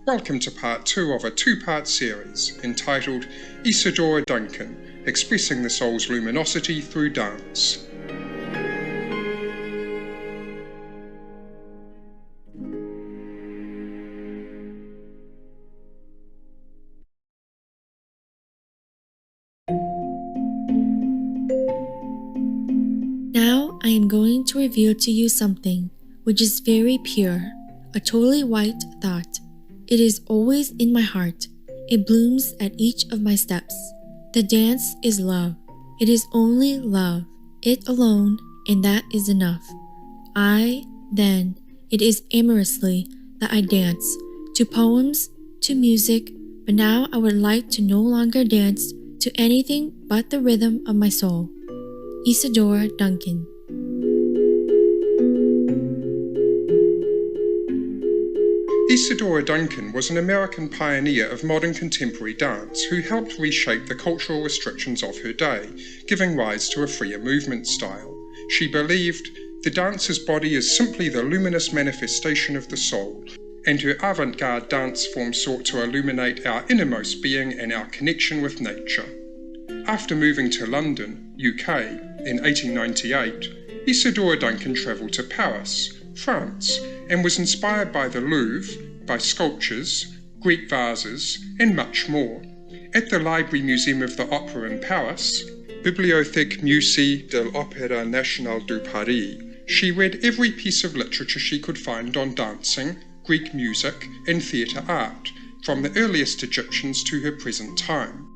welcome to part 2 of a 2-part series entitled Isadora Duncan, Expressing the Soul's Luminosity Through Dance. Now I am going to reveal to you something which is very pure, a totally white thought. It is always in my heart. It blooms at each of my steps. The dance is love. It is only love, it alone, and that is enough. Then, it is amorously that I dance, to poems, to music, but now I would like to no longer dance to anything but the rhythm of my soul. Isadora Duncan. Isadora Duncan was an American pioneer of modern contemporary dance who helped reshape the cultural restrictions of her day, giving rise to a freer movement style. She believed the dancer's body is simply the luminous manifestation of the soul, and her avant-garde dance form sought to illuminate our innermost being and our connection with nature. After moving to London, UK, in 1898, Isadora Duncan travelled to Paris, France, and was inspired by the Louvre, by sculptures, Greek vases, and much more. At the Library Museum of the Opera in Paris, Bibliothèque Musée de l'Opéra National de Paris, she read every piece of literature she could find on dancing, Greek music, and theatre art, from the earliest Egyptians to her present time.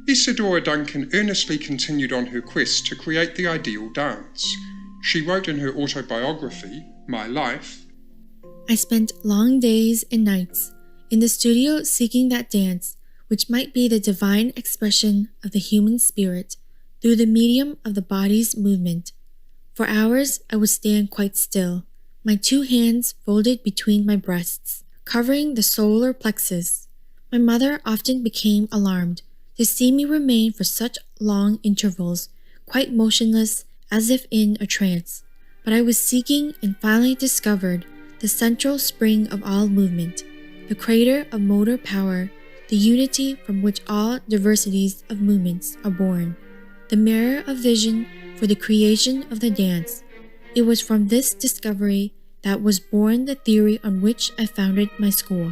Isadora Duncan earnestly continued on her quest to create the ideal dance. She wrote in her autobiography, My Life, I spent long days and nights in the studio seeking that dance which might be the divine expression of the human spirit through the medium of the body's movement. For hours I would stand quite still, my 2 hands folded between my breasts, covering the solar plexus. My mother often became alarmed to see me remain for such long intervals, quite motionless as if in a trance. But I was seeking and finally discovered the central spring of all movement, the crater of motor power, the unity from which all diversities of movements are born, the mirror of vision for the creation of the dance. It was from this discovery that was born the theory on which I founded my school.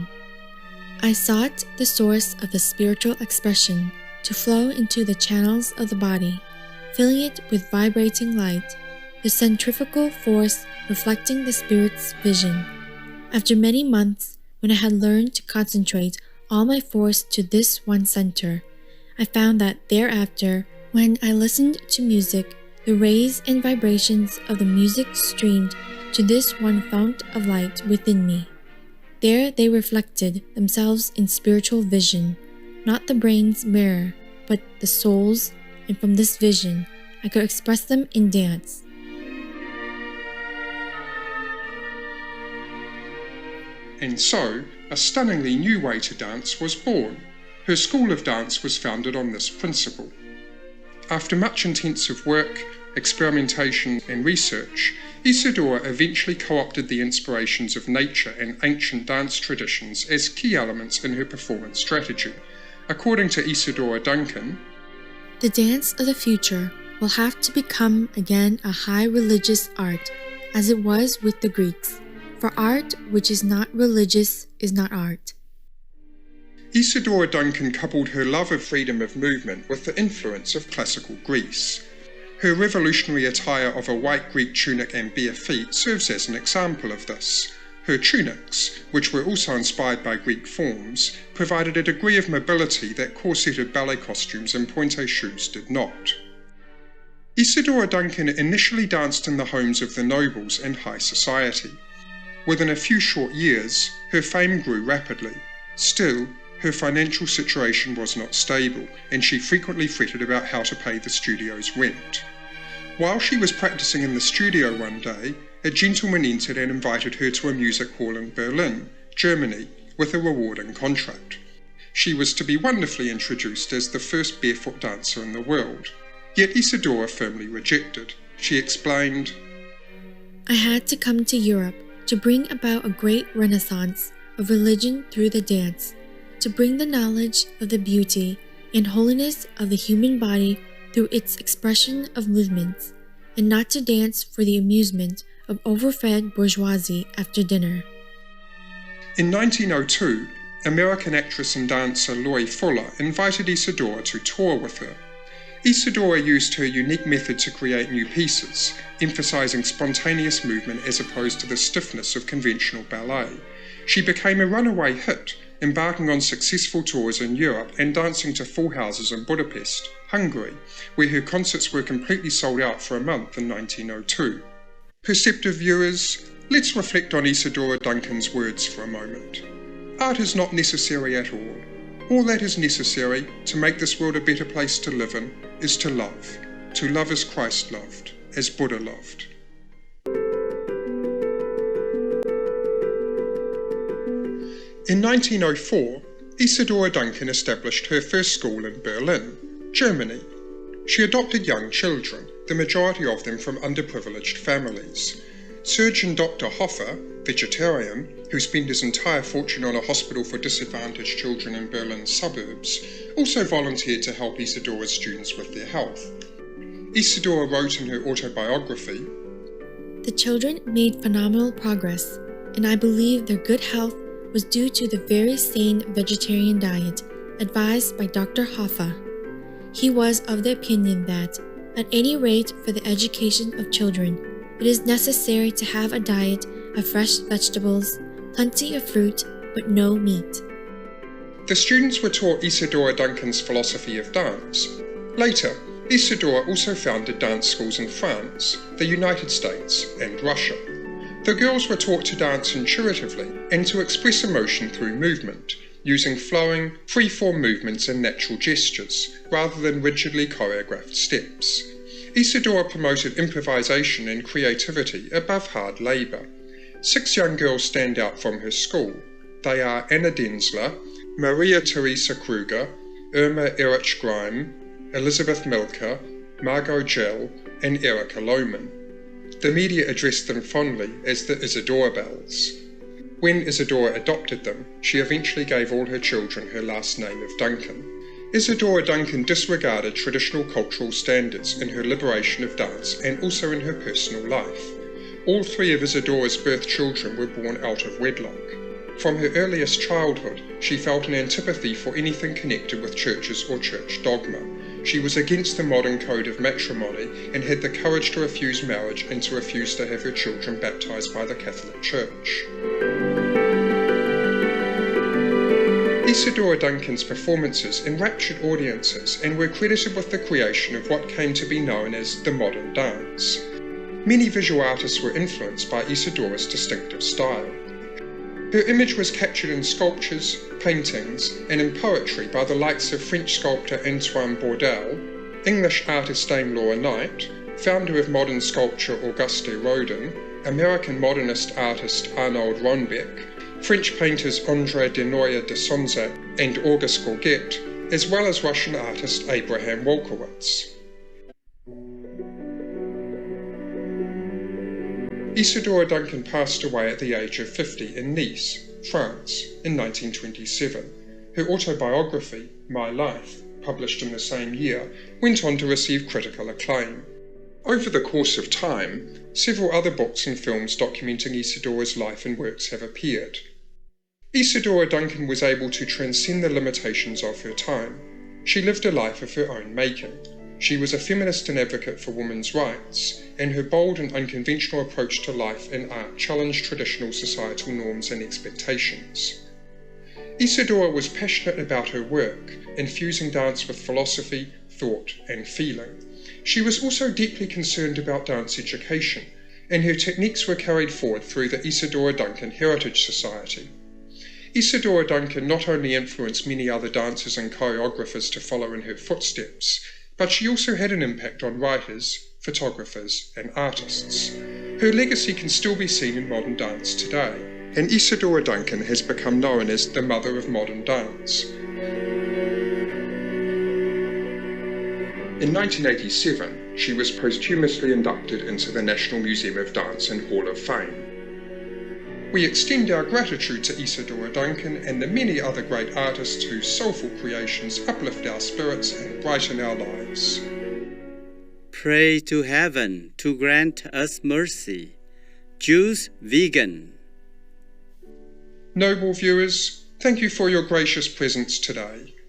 I sought the source of the spiritual expression to flow into the channels of the body, filling it with vibrating light, the centrifugal force reflecting the spirit's vision. After many months, when I had learned to concentrate all my force to this one center, I found that thereafter, when I listened to music, the rays and vibrations of the music streamed to this one fount of light within me. There they reflected themselves in spiritual vision, not the brain's mirror, but the soul's, and from this vision, I could express them in dance. And so, a stunningly new way to dance was born. Her school of dance was founded on this principle. After much intensive work, experimentation, and research, Isadora eventually co-opted the inspirations of nature and ancient dance traditions as key elements in her performance strategy. According to Isadora Duncan, the dance of the future will have to become again a high religious art, as it was with the Greeks. For art which is not religious is not art. Isadora Duncan coupled her love of freedom of movement with the influence of classical Greece. Her revolutionary attire of a white Greek tunic and bare feet serves as an example of this. Her tunics, which were also inspired by Greek forms, provided a degree of mobility that corseted ballet costumes and pointe shoes did not. Isadora Duncan initially danced in the homes of the nobles and high society. Within a few short years, her fame grew rapidly. Still, her financial situation was not stable, and she frequently fretted about how to pay the studio's rent. While she was practicing in the studio one day, a gentleman entered and invited her to a music hall in Berlin, Germany, with a rewarding contract. She was to be wonderfully introduced as the first barefoot dancer in the world. Yet Isadora firmly rejected. She explained, I had to come to Europe to bring about a great renaissance of religion through the dance, to bring the knowledge of the beauty and holiness of the human body through its expression of movements, and not to dance for the amusement of overfed bourgeoisie after dinner. In 1902, American actress and dancer Loy Fuller invited Isadora to tour with her. Isadora used her unique method to create new pieces, emphasizing spontaneous movement as opposed to the stiffness of conventional ballet. She became a runaway hit, embarking on successful tours in Europe and dancing to full houses in Budapest, Hungary, where her concerts were completely sold out for a month in 1902. Perceptive viewers, let's reflect on Isadora Duncan's words for a moment. Art is not necessary at all. All that is necessary to make this world a better place to live in is to love as Christ loved, as Buddha loved. In 1904, Isadora Duncan established her first school in Berlin, Germany. She adopted young children, the majority of them from underprivileged families. Surgeon Dr. Hofer, vegetarian, who spent his entire fortune on a hospital for disadvantaged children in Berlin's suburbs, also volunteered to help Isadora's students with their health. Isadora wrote in her autobiography, "The children made phenomenal progress, and I believe their good health was due to the very sane vegetarian diet advised by Dr. Hofer. He was of the opinion that, at any rate for the education of children, it is necessary to have a diet of fresh vegetables, plenty of fruit, but no meat." The students were taught Isadora Duncan's philosophy of dance. Later, Isadora also founded dance schools in France, the United States, and Russia. The girls were taught to dance intuitively and to express emotion through movement, using flowing, free-form movements and natural gestures, rather than rigidly choreographed steps. Isadora promoted improvisation and creativity above hard labour. 6 young girls stand out from her school. They are Anna Denzler, Maria Teresa Kruger, Irma Erich Grime, Elizabeth Milker, Margot Gell, and Erica Lohman. The media addressed them fondly as the Isadora Bells. When Isadora adopted them, she eventually gave all her children her last name of Duncan. Isadora Duncan disregarded traditional cultural standards in her liberation of dance and also in her personal life. All 3 of Isadora's birth children were born out of wedlock. From her earliest childhood, she felt an antipathy for anything connected with churches or church dogma. She was against the modern code of matrimony and had the courage to refuse marriage and to refuse to have her children baptized by the Catholic Church. Isadora Duncan's performances enraptured audiences and were credited with the creation of what came to be known as the modern dance. Many visual artists were influenced by Isadora's distinctive style. Her image was captured in sculptures, paintings, and in poetry by the likes of French sculptor Antoine Bourdelle, English artist Dame Laura Knight, founder of modern sculpture Auguste Rodin, American modernist artist Arnold Ronbeck, French painters André Denoyer de Sonzat and Auguste Gorget, as well as Russian artist Abraham Wolkowitz. Isadora Duncan passed away at the age of 50 in Nice, France, in 1927. Her autobiography, My Life, published in the same year, went on to receive critical acclaim. Over the course of time, several other books and films documenting Isadora's life and works have appeared. Isadora Duncan was able to transcend the limitations of her time. She lived a life of her own making. She was a feminist and advocate for women's rights, and her bold and unconventional approach to life and art challenged traditional societal norms and expectations. Isadora was passionate about her work, infusing dance with philosophy, thought, and feeling. She was also deeply concerned about dance education, and her techniques were carried forward through the Isadora Duncan Heritage Society. Isadora Duncan not only influenced many other dancers and choreographers to follow in her footsteps, but she also had an impact on writers, photographers, and artists. Her legacy can still be seen in modern dance today, and Isadora Duncan has become known as the mother of modern dance. In 1987, she was posthumously inducted into the National Museum of Dance and Hall of Fame. We extend our gratitude to Isadora Duncan and the many other great artists whose soulful creations uplift our spirits and brighten our lives. Pray to heaven to grant us mercy. Juice Vegan. Noble viewers, thank you for your gracious presence today.